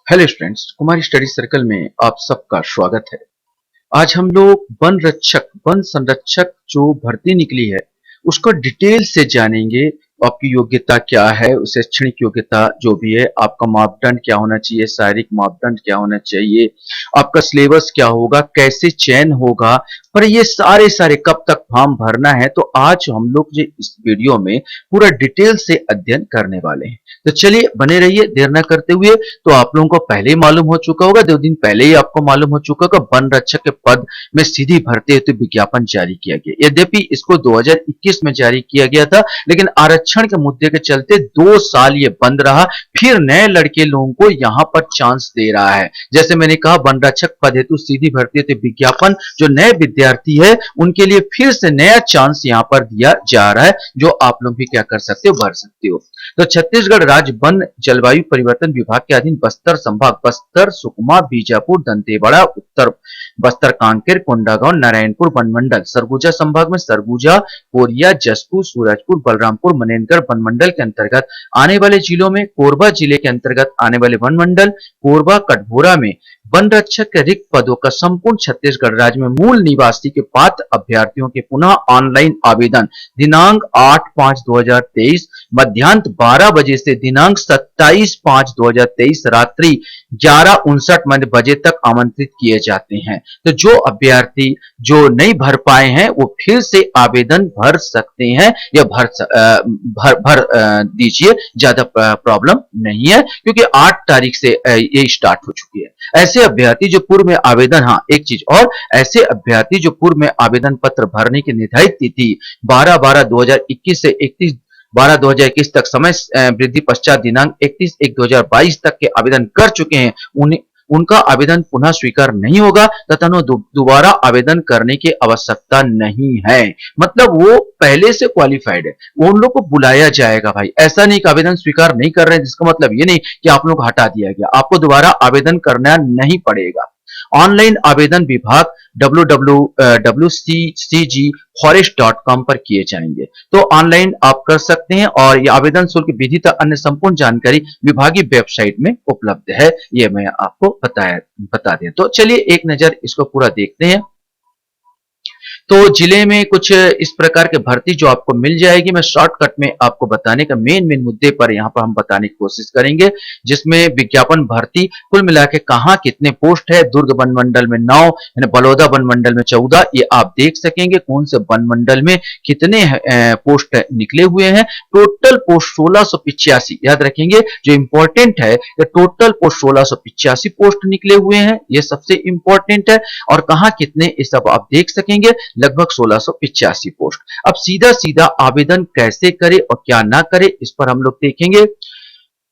Hello students, कुमारी study circle में आप सबका स्वागत है। आज हम लोग वन संरक्षक जो भर्ती निकली है उसको डिटेल से जानेंगे। आपकी योग्यता क्या है, शैक्षणिक योग्यता जो भी है, आपका मापदंड क्या होना चाहिए, शारीरिक मापदंड क्या होना चाहिए, आपका सिलेबस क्या होगा, कैसे चयन होगा, पर ये सारे कब तक फॉर्म भरना है। तो आज हम लोग जो इस वीडियो में पूरा डिटेल से अध्ययन करने वाले हैं। तो चलिए बने रहिए देर न करते हुए। तो आप लोगों को पहले ही मालूम हो चुका होगा, 2 दिन पहले ही आपको मालूम हो चुका होगा, वन रक्षक के पद में सीधी भर्ती हेतु विज्ञापन जारी किया गया। यद्यपि इसको 2021 में जारी किया गया था, लेकिन आरक्षण के मुद्दे के चलते 2 साल ये बंद रहा। फिर नए लड़के लोगों को यहाँ पर चांस दे रहा है। जैसे मैंने कहा, वन रक्षक पद हेतु सीधी भर्ती हेतु विज्ञापन, जो नए विद्यार्थी है उनके लिए फिर से नया चांस यहाँ पर दिया जा रहा है, जो आप लोग भी क्या कर सकते हो, भर सकते हो। तो छत्तीसगढ़ राज्य वन जलवायु परिवर्तन विभाग के अधीन बस्तर संभाग, बस्तर, सुकमा, बीजापुर, दंतेवाड़ा, उत्तर बस्तर, कांकेर, कोंडागांव, नारायणपुर वन मंडल, सरगुजा संभाग में सरगुजा, कोरिया, जशपुर, सूरजपुर, बलरामपुर, मनेनगर वन मंडल के अंतर्गत आने वाले जिलों में कोरबा जिले के अंतर्गत आने वाले वन मंडल कोरबा, कटघोरा में वन रक्षक के रिक्त पदों का संपूर्ण छत्तीसगढ़ राज्य में मूल निवासी के पात्र अभ्यर्थियों के पुनः ऑनलाइन आवेदन दिनांक 8/5/2023 मध्याह्न 12 बजे से दिनांक 27/5/2023 रात्रि 11:59 बजे तक आमंत्रित किए जाते हैं। तो जो अभ्यर्थी जो नहीं भर पाए हैं वो फिर से आवेदन भर सकते हैं या भर दीजिए, ज्यादा प्रॉब्लम नहीं है, क्योंकि 8 तारीख से ये स्टार्ट हो चुकी है। ऐसे अभ्यर्थी जो पूर्व में आवेदन, हाँ एक चीज और, ऐसे अभ्यर्थी जो पूर्व में आवेदन पत्र भरने की निर्धारित तिथि 12/12/2021 से 31/12/2021 तक समय वृद्धि पश्चात दिनांक 31/1/2022 तक के आवेदन कर चुके हैं, उनका आवेदन पुनः स्वीकार नहीं होगा तथा दोबारा आवेदन करने की आवश्यकता नहीं है। मतलब वो पहले से क्वालिफाइड है, वो उन लोग को बुलाया जाएगा भाई। ऐसा नहीं कि आवेदन स्वीकार नहीं कर रहे हैं, जिसका मतलब ये नहीं कि आप लोग हटा दिया गया, आपको दोबारा आवेदन करना नहीं पड़ेगा। ऑनलाइन आवेदन विभाग www.cgforest.com पर किए जाएंगे। तो ऑनलाइन आप कर सकते हैं और ये आवेदन शुल्क विधि तक अन्य संपूर्ण जानकारी विभागीय वेबसाइट में उपलब्ध है। ये मैं आपको बता दें। तो चलिए एक नजर इसको पूरा देखते हैं। तो जिले में कुछ इस प्रकार के भर्ती जो आपको मिल जाएगी, मैं शॉर्टकट में आपको बताने का मेन मुद्दे पर यहाँ पर हम बताने की कोशिश करेंगे, जिसमें विज्ञापन भर्ती कुल मिला के कहाँ कितने पोस्ट है। दुर्ग वन मंडल में 9, बलौदा वन मंडल में 14, ये आप देख सकेंगे कौन से वन मंडल में कितने पोस्ट निकले हुए हैं। टोटल पोस्ट 1685, याद रखेंगे जो इंपॉर्टेंट है, टोटल पोस्ट 1685 पोस्ट निकले हुए हैं, ये सबसे इंपॉर्टेंट है। और कहाँ कितने, ये सब आप देख सकेंगे, लगभग 1685 पोस्ट। अब सीधा सीधा आवेदन कैसे करें और क्या ना करें, इस पर हम लोग देखेंगे।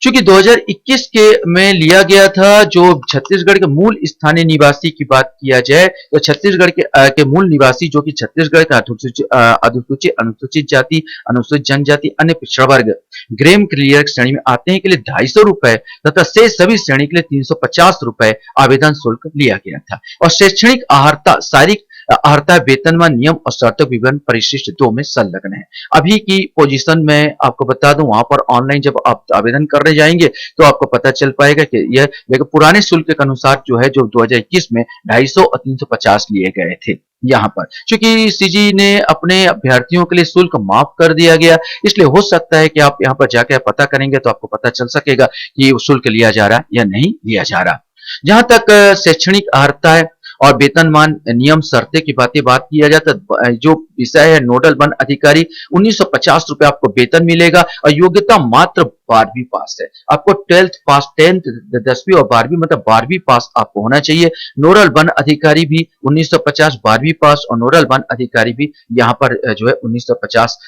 चूंकि 2021 के में लिया गया था, जो छत्तीसगढ़ के मूल स्थानीय निवासी की बात किया जाए तो छत्तीसगढ़ के मूल निवासी जो कि छत्तीसगढ़ का अनुसूचित अनुसूचित जाति, अनुसूचित जनजाति, अन्य पिछड़ा वर्ग ग्रेम क्लियर श्रेणी में आते हैं के लिए 250 रुपए तथा शेष सभी श्रेणी के लिए 350 रुपए आवेदन शुल्क लिया गया था। और शैक्षणिक अहर्ता, शारीरिक अहर्ता, वेतनमान नियम और शर्तों विवरण परिशिष्ट 2 में संलग्न है। अभी की पोजीशन में आपको बता दूं, वहां पर ऑनलाइन जब आप आवेदन करने जाएंगे तो आपको पता चल पाएगा कि यह पुराने शुल्क के अनुसार जो है, जो 2021 में 250 और 350 लिए गए थे। यहाँ पर चूंकि सीजी ने अपने अभ्यर्थियों के लिए शुल्क माफ कर दिया गया, इसलिए हो सकता है कि आप यहाँ पर जाकर पता करेंगे तो आपको पता चल सकेगा कि शुल्क लिया जा रहा है या नहीं लिया जा रहा। जहां तक शैक्षणिक अहर्ता है और वेतनमान नियम शर्तें की बात किया जाता, जो विषय है नोडल वन अधिकारी, 1950 रुपए आपको वेतन मिलेगा और योग्यता मात्र 12वीं पास है। आपको 12th पास, 10th 10वीं और 12वीं मतलब 12वीं पास आपको होना चाहिए। नोडल वन अधिकारी भी 1950 12वीं पास और नोडल वन अधिकारी भी यहाँ पर जो है 1950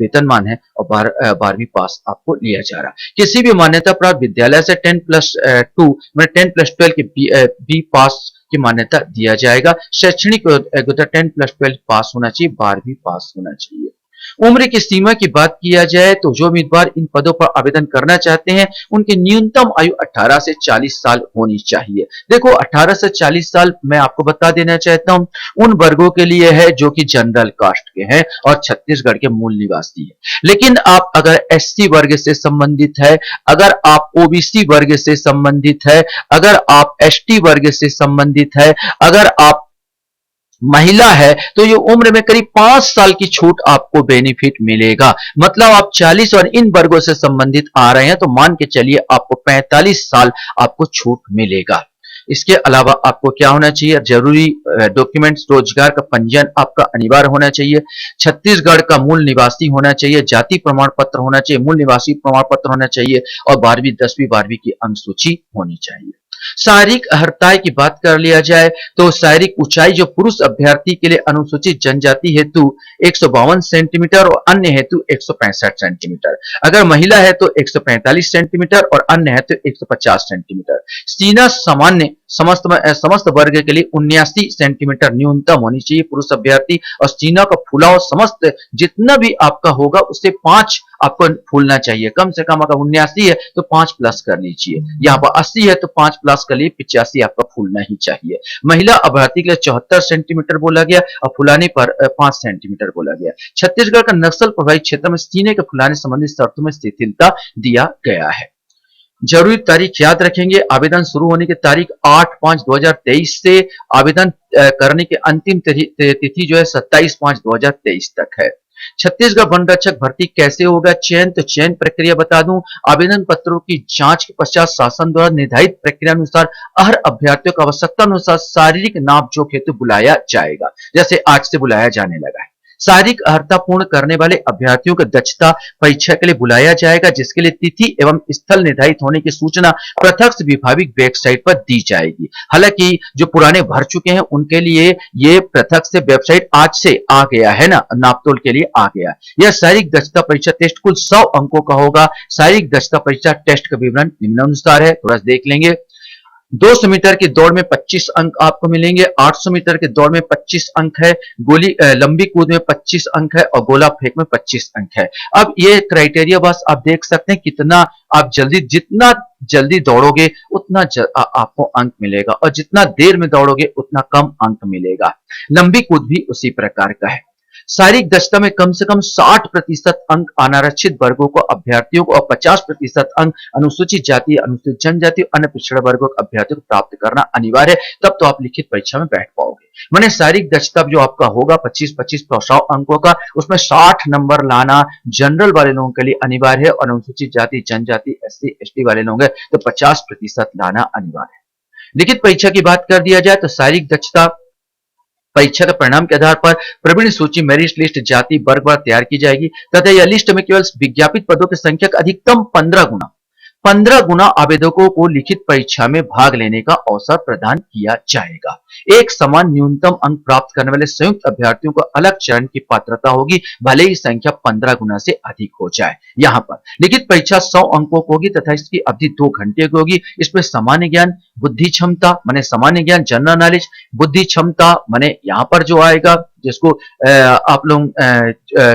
वेतनमान है और 12वीं पास आपको लिया जा रहा है। किसी भी मान्यता प्राप्त विद्यालय से 10+2 मतलब 10+12 के बी पास की मान्यता दिया जाएगा। शैक्षणिक योग्यता 10+12 पास होना चाहिए, 12वीं पास होना चाहिए। उम्र की सीमा की बात किया जाए तो जो उम्मीदवार इन पदों पर आवेदन करना चाहते हैं उनकी न्यूनतम आयु 18 से 40 साल होनी चाहिए। देखो 18 से 40 साल मैं आपको बता देना चाहता हूं, उन वर्गों के लिए है जो कि जनरल कास्ट के हैं और छत्तीसगढ़ के मूल निवासी है। लेकिन आप आप अगर एससी वर्ग से संबंधित है, अगर आप ओबीसी वर्ग से संबंधित है, अगर आप एसटी वर्ग से संबंधित है, अगर आप महिला है, तो ये उम्र में करीब 5 साल की छूट आपको बेनिफिट मिलेगा। मतलब आप 40 और इन वर्गों से संबंधित आ रहे हैं तो मान के चलिए आपको 45 साल आपको छूट मिलेगा। इसके अलावा आपको क्या होना चाहिए? जरूरी डॉक्यूमेंट्स, रोजगार का पंजीयन आपका अनिवार्य होना चाहिए, छत्तीसगढ़ का मूल निवासी होना चाहिए, जाति प्रमाण पत्र होना चाहिए, मूल निवासी प्रमाण पत्र होना चाहिए और 12वीं 10वीं 12वीं की अंक सूची होनी चाहिए। शारीरिक अर्हता की बात कर लिया जाए तो शारीरिक ऊंचाई जो पुरुष अभ्यर्थी के लिए अनुसूचित जनजाति हेतु 152 सेंटीमीटर और अन्य हेतु 165 सेंटीमीटर, अगर महिला है तो 145 सेंटीमीटर और अन्य है तो 150 सेंटीमीटर। सीना सामान्य समस्त वर्ग के लिए 79 सेंटीमीटर न्यूनतम होनी चाहिए पुरुष अभ्यर्थी, और सीना का फुलाव समस्त जितना भी आपका होगा उससे 5 आपको फूलना चाहिए। कम से कम अगर 79 है तो 5 प्लस कर लीजिए, यहाँ पर 80 है तो 5 प्लस कर लिए 85 आपका फूलना ही चाहिए। महिला अभ्यर्थी के लिए 74 सेंटीमीटर बोला गया और फुलाने पर 5 सेंटीमीटर बोला गया। छत्तीसगढ़ का नक्सल प्रभावित क्षेत्र में सीने के फुलाने संबंधी शर्तों में शिथिलता दिया गया है। जरूरी तारीख याद रखेंगे, आवेदन शुरू होने की तारीख 8/5/2023 से आवेदन करने की अंतिम तिथि जो है 27/5/2023 तक है। छत्तीसगढ़ वन रक्षक भर्ती कैसे होगा चयन? तो चयन प्रक्रिया बता दूं, आवेदन पत्रों की जांच के पश्चात शासन द्वारा निर्धारित प्रक्रिया अनुसार हर अभ्यर्थियों को आवश्यकता अनुसार शारीरिक नापजोख हेतु बुलाया जाएगा, जैसे आज से बुलाया जाने लगा है। शारीरिक अर्हता पूर्ण करने वाले अभ्यर्थियों को दक्षता परीक्षा के लिए बुलाया जाएगा, जिसके लिए तिथि एवं स्थल निर्धारित होने की सूचना प्रत्यक्ष विभागीय वेबसाइट पर दी जाएगी। हालांकि जो पुराने भर चुके हैं उनके लिए ये प्रत्यक्ष से वेबसाइट आज से आ गया है ना, नापतोल के लिए आ गया। यह शारीरिक दक्षता परीक्षा टेस्ट कुल 100 अंकों का होगा। शारीरिक दक्षता परीक्षा टेस्ट का विवरण निम्नानुसार है, थोड़ा देख लेंगे। 200 मीटर की दौड़ में 25 अंक आपको मिलेंगे, 800 मीटर की दौड़ में 25 अंक है, लंबी कूद में 25 अंक है और गोला फेंक में 25 अंक है। अब ये क्राइटेरिया बस आप देख सकते हैं कितना आप जितना जल्दी दौड़ोगे उतना आपको अंक मिलेगा और जितना देर में दौड़ोगे उतना कम अंक मिलेगा। लंबी कूद भी उसी प्रकार का है। शारीरिक दक्षता में कम से कम 60% अंक अनारक्षित वर्गों को अभ्यर्थियों को और 50% अंक अनुसूचित जाति, अनुसूचित जनजाति और अन्य पिछड़ा वर्गों के अभ्यर्थियों को प्राप्त करना अनिवार्य है, तब तो आप लिखित परीक्षा में बैठ पाओगे। माने शारीरिक दक्षता जो आपका होगा 25-25 100 अंकों का, उसमें 60 नंबर लाना जनरल वाले लोगों के लिए अनिवार्य है और अनुसूचित जाति, जनजाति, एससी एसटी वाले लोग हैं तो 50% लाना अनिवार्य है। लिखित परीक्षा की बात कर दिया जाए तो शारीरिक दक्षता परीक्षा के परिणाम के आधार पर प्रवीण सूची मेरिट लिस्ट जाति वर्ग पर तैयार की जाएगी तथा यह लिस्ट में केवल विज्ञापित पदों की संख्या का अधिकतम 15 गुना आवेदकों को लिखित परीक्षा में भाग लेने का अवसर प्रदान किया जाएगा। एक समान न्यूनतम अंक प्राप्त करने वाले संयुक्त अभ्यर्थियों को अलग चरण की पात्रता होगी, भले ही संख्या 15 गुना से अधिक हो जाए। यहाँ पर लिखित परीक्षा 100 अंकों की होगी तथा इसकी अवधि 2 घंटे की होगी। इसमें सामान्य ज्ञान, बुद्धि क्षमता माने सामान्य ज्ञान जनरल नॉलेज, बुद्धि क्षमता माने यहाँ पर जो आएगा जिसको आप लोग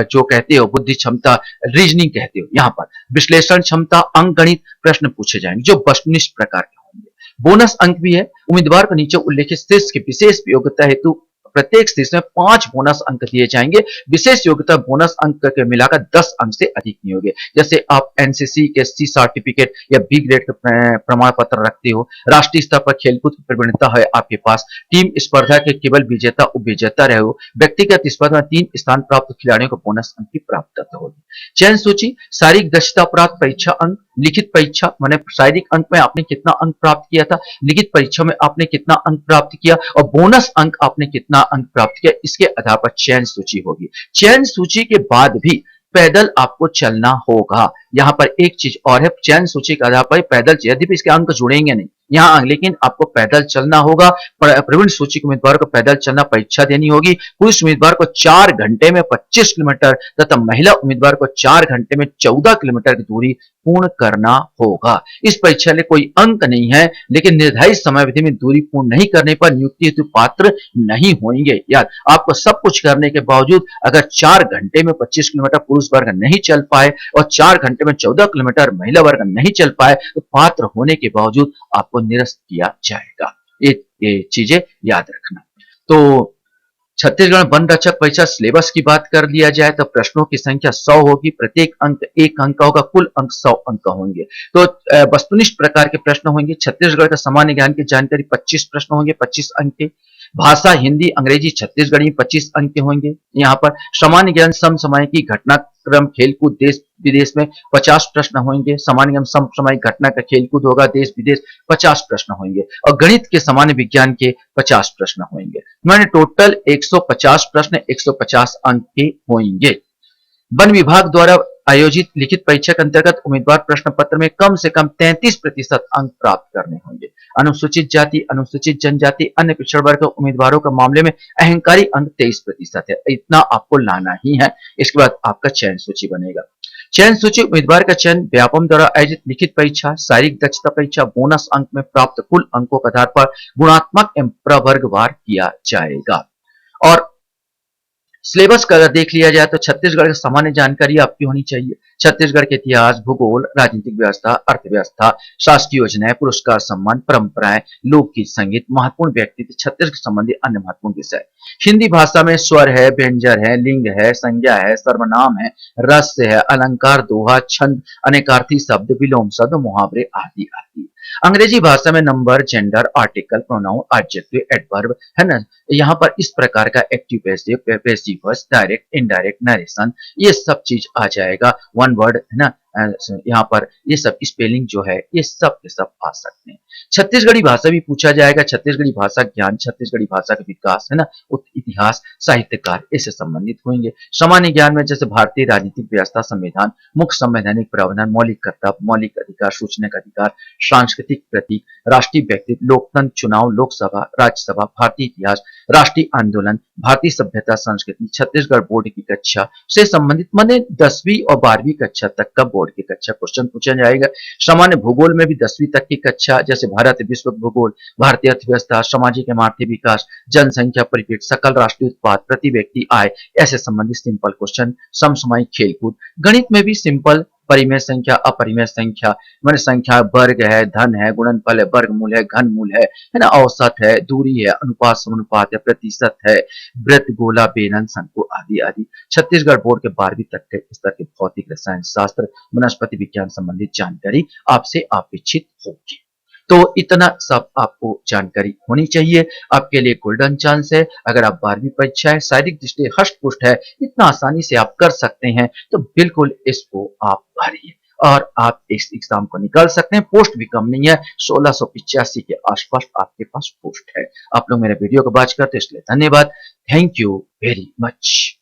जो कहते हो बुद्धि क्षमता रीजनिंग कहते हो, यहाँ पर विश्लेषण क्षमता, अंक गणित प्रश्न पूछे जाएंगे जो वस्तुनिष्ठ प्रकार के होंगे। बोनस अंक भी है। उम्मीदवार को नीचे उल्लेखित शीर्ष की विशेष योग्यता हेतु प्रत्येक शीर्ष में 5 बोनस अंक दिए जाएंगे। विशेष योग्यता बोनस अंक के मिलाकर 10 अंक से अधिक नहीं होंगे। जैसे आप एनसीसी के सी सर्टिफिकेट या बी ग्रेड के प्रमाण पत्र रखते हो, राष्ट्रीय स्तर पर खेलकूद की प्रवीणता है आपके पास, टीम स्पर्धा के केवल विजेता उप विजेता रहे हो, व्यक्तिगत स्पर्धा में 3 स्थान प्राप्त खिलाड़ियों को बोनस अंक की प्राप्त होगी। चयन सूची, शारीरिक दक्षता प्राप्त परीक्षा अंक, लिखित परीक्षा माने शारीरिक अंक में आपने कितना अंक प्राप्त किया था, लिखित परीक्षा में आपने कितना अंक प्राप्त किया और बोनस अंक आपने कितना अंक प्राप्त किया, इसके आधार पर चयन सूची होगी। चयन सूची के बाद भी पैदल आपको चलना होगा। यहाँ पर एक चीज और है, चयन सूची के आधार पर पैदल, यदि इसके अंक जुड़ेंगे नहीं यहाँ, लेकिन आपको पैदल चलना होगा। प्रवीण सूची के उम्मीदवार को पैदल चलना परीक्षा देनी होगी। पुरुष उम्मीदवार को 4 घंटे में 25 किलोमीटर तथा महिला उम्मीदवार को 4 घंटे में 14 किलोमीटर की दूरी पूर्ण करना होगा। इस परीक्षा में कोई अंक नहीं है, लेकिन निर्धारित समयावधि में दूरी पूर्ण नहीं करने पर नियुक्ति हेतु पात्र नहीं होंगे। यार आपको सब कुछ करने के बावजूद अगर 4 घंटे में 25 किलोमीटर पुरुष वर्ग नहीं चल पाए और 4 घंटे में 14 किलोमीटर महिला वर्ग नहीं चल पाए तो पात्र होने के बावजूद आपको निरस्त किया जाएगा। ये चीजें याद रखना। तो छत्तीसगढ़ वन रक्षक परीक्षा सिलेबस की बात कर लिया जाए तो प्रश्नों की संख्या 100 होगी, प्रत्येक अंक 1 अंक का होगा, कुल अंक 100 अंक का होंगे। तो वस्तुनिष्ठ प्रकार के प्रश्न होंगे। छत्तीसगढ़ का सामान्य ज्ञान की जानकारी 25 प्रश्न होंगे, 25 अंक के। भाषा हिंदी, अंग्रेजी, छत्तीसगढ़ी 25 अंक के होंगे। यहाँ पर सामान्य ज्ञान, समसामयिकी, घटनाक्रम, खेलकूद, देश विदेश में 50 प्रश्न होंगे। सामान्य ज्ञान, समसामयिक, घटना का खेलकूद होगा, देश विदेश 50 प्रश्न होंगे और गणित के सामान्य विज्ञान के 50 प्रश्न होंगे। मैंने टोटल 150 प्रश्न 150 अंक के होंगे। वन विभाग द्वारा आयोजित लिखित परीक्षा के अंतर्गत उम्मीदवार प्रश्न पत्र में कम से कम 33% अंक प्राप्त करने होंगे। अनुसूचित जाति, अनुसूचित जनजाति, अन्य पिछड़ वर्ग के उम्मीदवारों के मामले में अहंकारी अंक 23% है। इतना आपको लाना ही है। इसके बाद आपका चयन सूची बनेगा। चयन सूची उम्मीदवार का चयन व्यापम द्वारा आयोजित लिखित परीक्षा, शारीरिक दक्षता परीक्षा, बोनस अंक में प्राप्त कुल अंकों के आधार पर गुणात्मक एवं प्रवर्गवार किया जाएगा। और सिलेबस का अगर देख लिया जाए तो छत्तीसगढ़ की सामान्य जानकारी आपकी होनी चाहिए। छत्तीसगढ़ के इतिहास, भूगोल, राजनीतिक व्यवस्था, अर्थव्यवस्था, शासकीय योजनाएं, पुरस्कार, सम्मान, परंपराएं, लोकगीत, संगीत, महत्वपूर्ण व्यक्तित्व, छत्तीसगढ़ संबंधी अन्य महत्वपूर्ण विषय। हिंदी भाषा में स्वर है, व्यंजन है, लिंग है, संज्ञा है, सर्वनाम है, रस है, अलंकार, दोहा, छंद, अनेकार्थी शब्द, विलोम शब्द, मुहावरे आदि आदि। अंग्रेजी भाषा में number, gender, article, pronoun, adjective, adverb, है ना। यहाँ पर इस प्रकार का active passive, passive voice, direct, indirect, narration, ये सब चीज आ जाएगा। वन वर्ड, है ना। यहाँ पर ये सब स्पेलिंग जो है ये सब के सब आ सकते हैं। छत्तीसगढ़ी भाषा भी पूछा जाएगा। छत्तीसगढ़ी भाषा ज्ञान, छत्तीसगढ़ी भाषा का विकास, है ना, इतिहास, साहित्यकार, इससे संबंधित होंगे। सामान्य ज्ञान में जैसे भारतीय राजनीतिक व्यवस्था, संविधान, मुख्य संवैधानिक प्रावधान, मौलिक कर्तव्य, मौलिक अधिकार, सूचना का अधिकार, सांस्कृतिक प्रतीक, राष्ट्रीय व्यक्तित्व, लोकतंत्र, चुनाव, लोकसभा, राज्यसभा, भारतीय इतिहास, राष्ट्रीय आंदोलन, भारतीय सभ्यता संस्कृति, छत्तीसगढ़ बोर्ड की कक्षा से संबंधित माने 10वीं और 12वीं कक्षा तक का बोर्ड की कक्षा क्वेश्चन पूछा जाएगा। सामान्य भूगोल में भी 10वीं तक की कक्षा जैसे भारत विश्व भूगोल, भारतीय अर्थव्यवस्था, सामाजिक एवं आर्थिक विकास, जनसंख्या परिप्रेक्ष्य, सकल राष्ट्रीय उत्पाद, प्रति व्यक्ति आय, ऐसे संबंधित सिंपल क्वेश्चन। समसामयिक, खेलकूद, गणित में भी सिंपल, परिमेय संख्या, अपरिमेय संख्या, माने संख्या, वर्ग है, धन है, गुणनफल है, वर्गमूल है, घनमूल है ना, औसत है, दूरी है, अनुपात, समानुपात है, प्रतिशत है, वृत्त, गोला, बेलन, शंकु आदि आदि। छत्तीसगढ़ बोर्ड के 12वीं तक के स्तर के भौतिक, रसायन शास्त्र, वनस्पति विज्ञान संबंधित जानकारी आपसे अपेक्षित होगी। तो इतना सब आपको जानकारी होनी चाहिए। आपके लिए गोल्डन चांस है। अगर आप 12वीं परीक्षा है, शारीरिक दृष्टि हष्ट पुष्ट है, इतना आसानी से आप कर सकते हैं, तो बिल्कुल इसको आप भरिए और आप इस एग्जाम को निकाल सकते हैं। पोस्ट भी कम नहीं है, 1685 के आसपास आपके पास पोस्ट है। आप लोग मेरे वीडियो को वॉच करते इसलिए धन्यवाद। Thank you very much.